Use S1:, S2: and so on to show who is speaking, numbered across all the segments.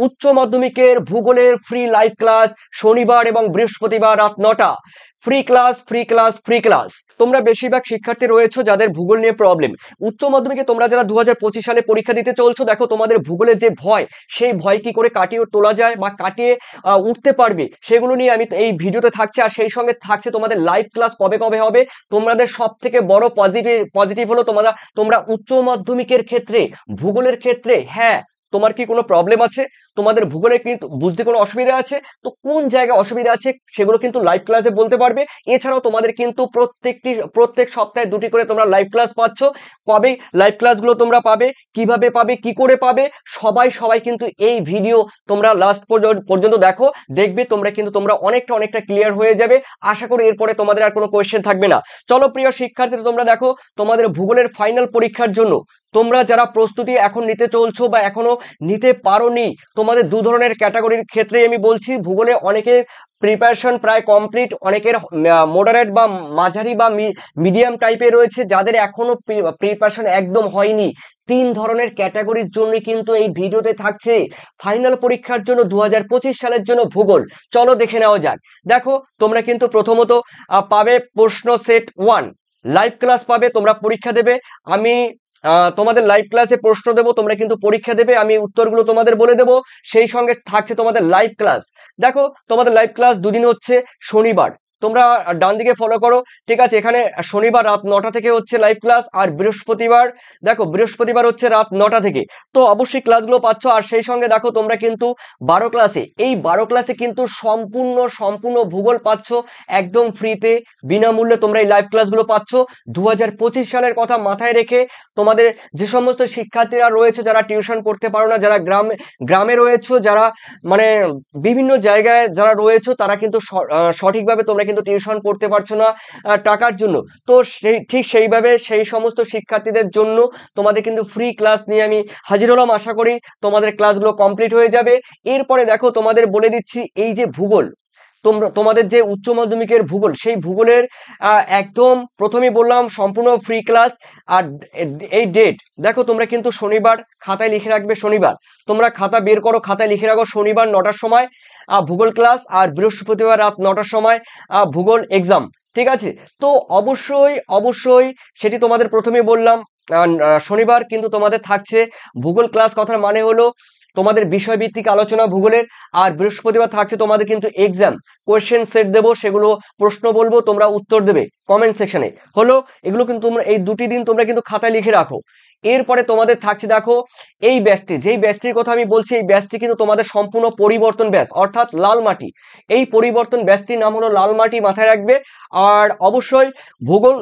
S1: উচ্চ মাধ্যমিকের ভূগোলের ফ্রি লাইভ ক্লাস শনিবার এবং বৃহস্পতিবার রাত 9টা। Free class free class free class. তোমরা বেশিরভাগ শিক্ষার্থী রয়েছো যাদের ভূগোল নিয়ে প্রবলেম। উচ্চ মাধ্যমিকে তোমরা যারা 2025 সালে পরীক্ষা দিতে চলছো, দেখো তোমাদের ভূগোলের যে ভয়, সেই ভয় কি করে কাটিয়ে তোলা যায় বা কাটিয়ে উঠতে পারবে, সেগুলো নিয়ে আমি এই ভিডিওতে থাকছে। আর সেই সঙ্গে থাকছে তোমাদের লাইভ ক্লাস কবে কবে হবে। তোমাদের সব থেকে বড় পজিটিভ হলো তোমরা উচ্চ মাধ্যমিকের ক্ষেত্রে ভূগোলের ক্ষেত্রে, হ্যাঁ, তোমার কি কোনো প্রবলেম আছে, তোমাদের ভূগোলে কিন্তু বুঝতে কোনো অসুবিধা আছে, তো কোন জায়গায় অসুবিধা আছে সেগুলো কিন্তু লাইভ ক্লাসে বলতে পারবে। এছাড়াও তোমাদের কিন্তু প্রত্যেক সপ্তাহে 2টি করে তোমরা লাইভ ক্লাস পাচ্ছ। কবে লাইভ ক্লাসগুলো তোমরা পাবে, কিভাবে পাবে, কি করে পাবে, সবাই কিন্তু এই ভিডিও তোমরা লাস্ট পর্যন্ত দেখো, দেখবে তোমরা অনেকটা ক্লিয়ার হয়ে যাবে। আশা করি এরপরে তোমাদের আর কোনো কোয়েশ্চেন থাকবে না। চলো প্রিয় শিক্ষার্থীরা, তোমরা দেখো তোমাদের ভূগোলের ফাইনাল পরীক্ষার জন্য তোমরা যারা প্রস্তুতি এখন নিতে চলছো বা এখনো নিতে পারোনি, তোমাদের 2 ধরনের ক্যাটাগরির ক্ষেত্রে আমি বলছি। ভূগোলে অনেকের প্রিপারেশন প্রায় কমপ্লিট, অনেকের মডারেট বা মাঝারি বা মিডিয়াম টাইপের রয়েছে, যাদের এখনো প্রিপারেশন একদম হয়নি। 3 ধরনের ক্যাটাগরির জন্য কিন্তু এই ভিডিওতে থাকছে ফাইনাল পরীক্ষার জন্য 2025 সালের জন্য ভূগোল। চলো দেখে নেওয়া যাক। দেখো তোমরা কিন্তু প্রথমত পাবে প্রশ্ন সেট 1 লাইভ ক্লাস পাবে, তোমরা পরীক্ষা দেবে। আমি তোমাদের লাইভ ক্লাসে প্রশ্ন দেবো, তোমরা কিন্তু পরীক্ষা দেবে, আমি উত্তরগুলো তোমাদের বলে দেবো। সেই সঙ্গে থাকছে তোমাদের লাইভ ক্লাস। দেখো তোমাদের লাইভ ক্লাস দুদিন হচ্ছে। শনিবার তোমরা ডান দিকে ফলো করো, ঠিক আছে, এখানে শনিবার রাত 9টা থেকে হচ্ছে লাইভ ক্লাস। আর বৃহস্পতিবার, দেখো বৃহস্পতিবার হচ্ছে রাত 9টা থেকে। তো অবশ্যই ক্লাসগুলো পাচ্ছ। আর সেই সঙ্গে দেখো তোমরা কিন্তু 12 ক্লাসে, এই 12 ক্লাসে কিন্তু সম্পূর্ণ ভূগোল পাচ্ছ একদম ফ্রিতে, বিনামূল্যে তোমরা এই লাইভ ক্লাসগুলো পাচ্ছ। 2025 সালের কথা মাথায় রেখে তোমাদের যে সমস্ত শিক্ষার্থীরা রয়েছে যারা টিউশন করতে পারো না, যারা গ্রামে রয়েছে, যারা মানে বিভিন্ন জায়গায় যারা রয়েছে, তারা কিন্তু সঠিকভাবে তোমরা কিন্তু টিউশন করতে পারছো না টাকার জন্য। তো ঠিক সেইভাবে সেই সমস্ত শিক্ষার্থীদের জন্য তোমাদের কিন্তু ফ্রি ক্লাস নিয়ে আমি হাজির হলাম। আশা করি তোমাদের ক্লাসগুলো কমপ্লিট হয়ে যাবে। এরপরে দেখো তোমাদের বলে দিচ্ছি, এই যে ভূগোল, তোমাদের যে উচ্চ মাধ্যমিকের ভূগোল, সেই ভূগোলের একদম প্রথমেই বললাম সম্পূর্ণ ফ্রি ক্লাস। আর এই ডেট দেখো, তোমরা কিন্তু শনিবার খাতায় লিখে রাখবে, শনিবার তোমরা খাতা বের করো, খাতায় লিখে রাখো শনিবার 9টার সময় ভূগোল ক্লাস, আর বৃহস্পতিবার রাত 9টার সময় ভূগোল এক্সাম, ঠিক আছে। তো অবশ্যই সেটি তোমাদের প্রথমেই বললাম, শনিবার কিন্তু তোমাদের থাকছে ভূগোল ক্লাস। কথার মানে হলো তোমাদের বিষয়ভিত্তিক আলোচনা ভূগোলের। আর বৃহস্পতিবার থাকছে তোমাদের কিন্তু এক্সাম, কোয়েশ্চেন সেট দেবো, সেগুলো প্রশ্ন বলবো, তোমরা উত্তর দেবে কমেন্ট সেকশনে। হলো, এগুলো কিন্তু তোমরা এই 2টি দিন তোমরা কিন্তু খাতায় লিখে রাখো। এরপরে তোমাদের থাকছে দেখো এই ব্যাচটি, যেই ব্যাচটির কথা আমি বলছি, এই ব্যাচটি কিন্তু তোমাদের সম্পূর্ণ পরিবর্তন ব্যাচ, অর্থাৎ লাল মাটি। এই পরিবর্তন ব্যাচটির নাম হলো লাল মাটি, মাথায় রাখবে। আর অবশ্যই ভূগোল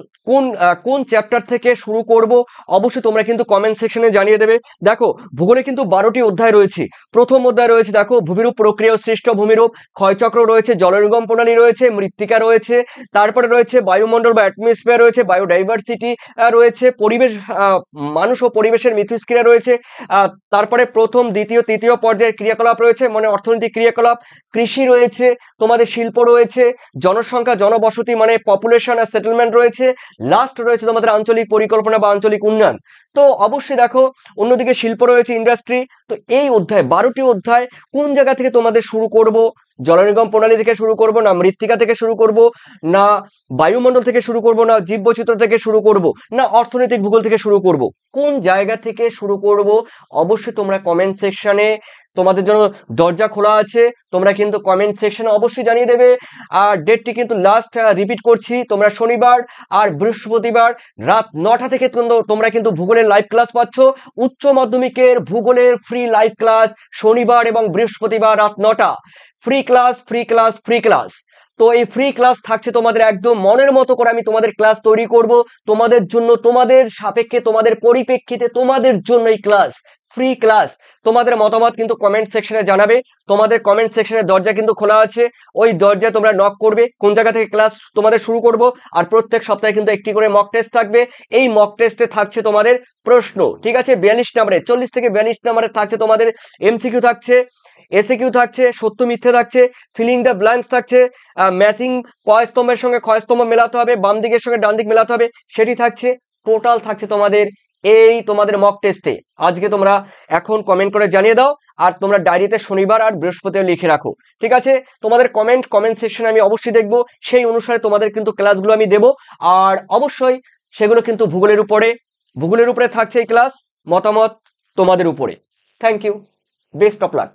S1: কোন চ্যাপ্টার থেকে শুরু করব অবশ্যই তোমরা কিন্তু কমেন্ট সেকশনে জানিয়ে দেবে। দেখো ভূগোলে কিন্তু 12টি অধ্যায় রয়েছে। প্রথম অধ্যায় রয়েছে দেখো ভূমিরূপ প্রক্রিয়া ও সৃষ্ট ভূমিরূপ, ক্ষয়চক্র রয়েছে, জলনির্গম প্রণালী রয়েছে, মৃত্তিকা রয়েছে, তারপরে রয়েছে বায়ুমণ্ডল বা অ্যাটমসফিয়ার রয়েছে, বায়োডাইভার্সিটি রয়েছে, পরিবেশ, মানুষ ও পরিবেশের মিথস্ক্রিয়া রয়েছে, তারপরে প্রথম দ্বিতীয় তৃতীয় পর্যায়ের ক্রিয়াকলাপ রয়েছে, মানে অর্থনৈতিক ক্রিয়াকলাপ, কৃষি রয়েছে, তোমাদের শিল্প রয়েছে, জনসংখ্যা জনবসতি মানে পপুলেশন আর সেটেলমেন্ট রয়েছে, লাস্ট রয়েছে তোমাদের আঞ্চলিক পরিকল্পনা বা আঞ্চলিক উন্নয়ন। তো অবশ্যই দেখো অন্যদিকে শিল্প রয়েছে, ইন্ডাস্ট্রি। তো এই অধ্যায় 12টি অধ্যায় কোন জায়গা থেকে তোমাদের শুরু করব, জলনির্গম প্রণালী থেকে শুরু করব, না মৃত্তিকা থেকে শুরু করব, না বায়ুমণ্ডল থেকে শুরু করব, না জীববৈচিত্র্য থেকে শুরু করব, না অর্থনৈতিক ভূগোল থেকে শুরু করব, কোন জায়গা থেকে শুরু করব অবশ্যই তোমরা কমেন্ট সেকশনে, তোমাদের জন্য দরজা খোলা আছে, তোমরা কিন্তু কমেন্ট সেকশনে অবশ্যই জানিয়ে দেবে। আর ডেটটি কিন্তু লাস্ট রিপিট করছি, তোমরা শনিবার আর বৃহস্পতিবার রাত 9টা থেকে তোমরা কিন্তু ভূগোলের লাইভ ক্লাস পাচ্ছ। উচ্চ মাধ্যমিকের ভূগোলের ফ্রি লাইভ ক্লাস শনিবার এবং বৃহস্পতিবার রাত 9টা। Free class free class free class. তো এই ফ্রি ক্লাস থাকছে তোমাদের একদম মনের মতো করে আমি তোমাদের ক্লাস তৈরি করব তোমাদের জন্য, তোমাদের সাপেক্ষে, তোমাদের পরিপ্রেক্ষিতে, তোমাদের জন্য এই ক্লাস, ফ্রি ক্লাস। তোমাদের মতামত কিন্তু কমেন্ট সেকশনে জানাবে, তোমাদের কমেন্ট সেকশনের দরজা কিন্তু খোলা আছে, ওই দরজায় তোমরা নক করবে কোন জায়গা থেকে ক্লাস তোমাদের শুরু করব। আর প্রত্যেক সপ্তাহে কিন্তু একটি করে মক টেস্ট থাকবে। এই মক টেস্টে থাকছে তোমাদের প্রশ্ন, ঠিক আছে, 42 নম্বরে, 40 থেকে 42 নম্বরে থাকছে তোমাদের এমসিকিউ থাকছে, এসিকিউ থাকছে, সত্য মিথ্যে থাকছে, ফিলিং দ্য ব্ল্যাঙ্কস থাকছে, ম্যাচিং কয় স্তম্ভের সঙ্গে কয় স্তম্ভ মেলাতে হবে, বাম দিকের সঙ্গে ডান দিক মেলাতে হবে সেটি থাকছে। টোটাল থাকছে তোমাদের এই তোমাদের মক টেস্টে। আজকে তোমরা এখন কমেন্ট করে জানিয়ে দাও, আর তোমরা ডায়েরিতে শনিবার আর বৃহস্পতিবার লিখে রাখো, ঠিক আছে? তোমাদের কমেন্ট সেকশনে আমি অবশ্যই দেখব, সেই অনুসারে তোমাদের কিন্তু ক্লাসগুলো আমি দেব। আর অবশ্যই সেগুলো কিন্তু ভূগোলের উপরে থাকছে এই ক্লাস, মতামত তোমাদের উপরে। Thank you, best of lakh.